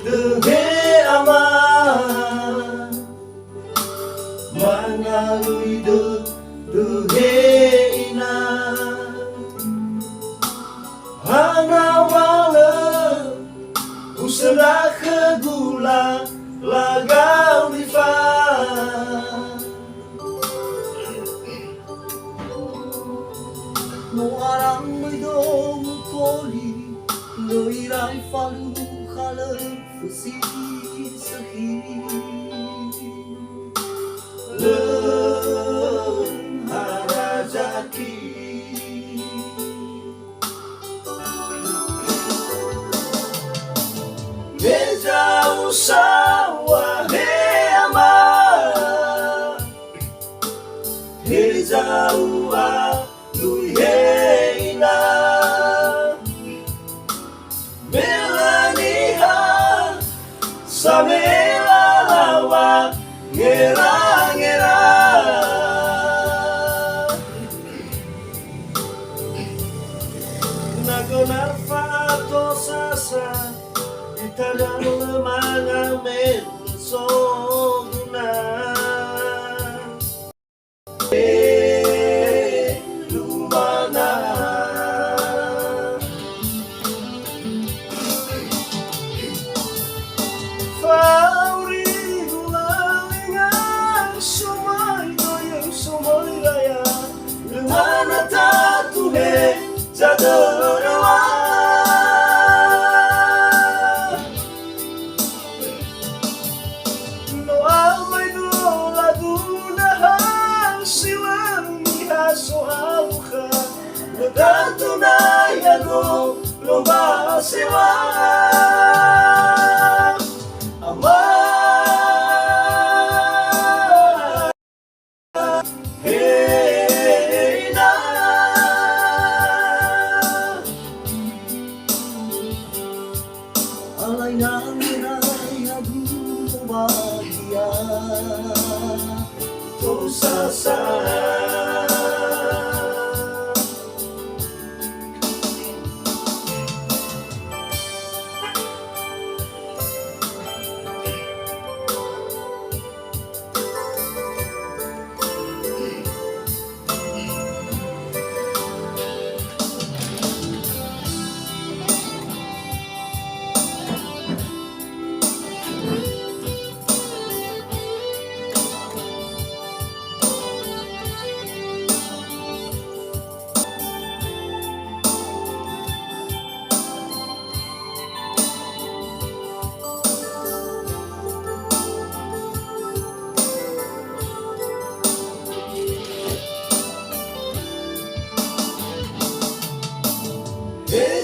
dehe aman mangalui dehe ina hana wala usra khagula lagau difa no arang midong koli loirai falu khala fusi sahi le harajaki Meja usawa he ama Meja ua lui he ina Melaniha samela lawa ngera ngera Nagona fato sasa Italiano lemanga mensogna lumana Fauri gulingan sumai doyeng sumai raya Lumana tatuhe jadorwa Tanto na yago lomba sewa ama hey na alay na yago bahagia to sasa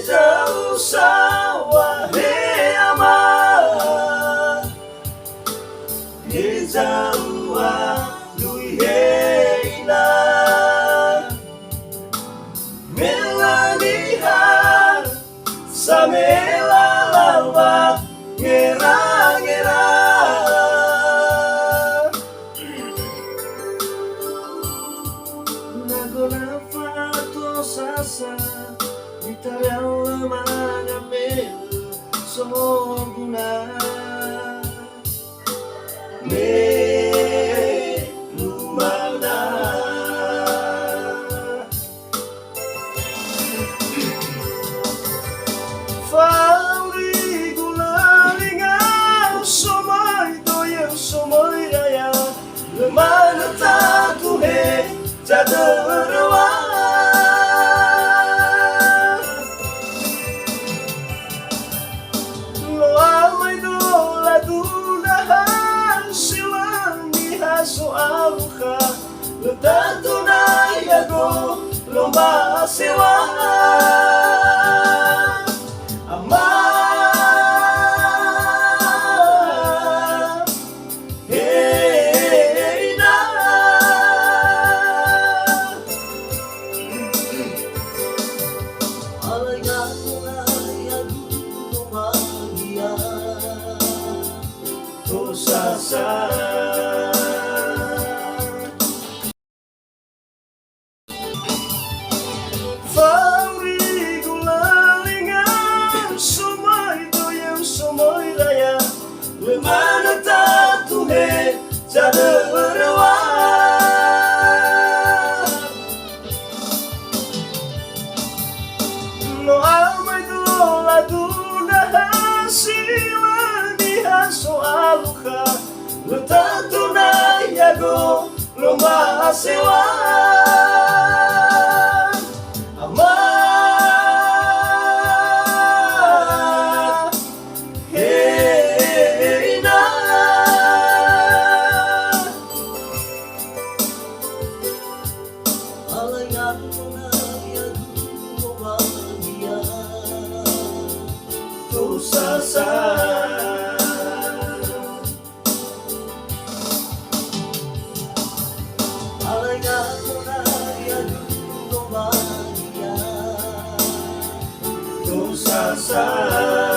Jauh sawah he ama jauh lui he ina melaniha samela lawa ngera ngera nagona fato sasa Italiano lemanga mensogna lumana Fauri gulalingan somai doyeng somai raya lemana tatuhe jadorwa Soaluka tanto na yago lomba sewa ama hey na alay na yago bahagia to sasa Fauri gulalingan sumay doyeng sumay lumasewan. Ama, hey na, alayan mo na yan mo bahagia. Tusasan, alayan mo na yan mo bahagia. Tusasan.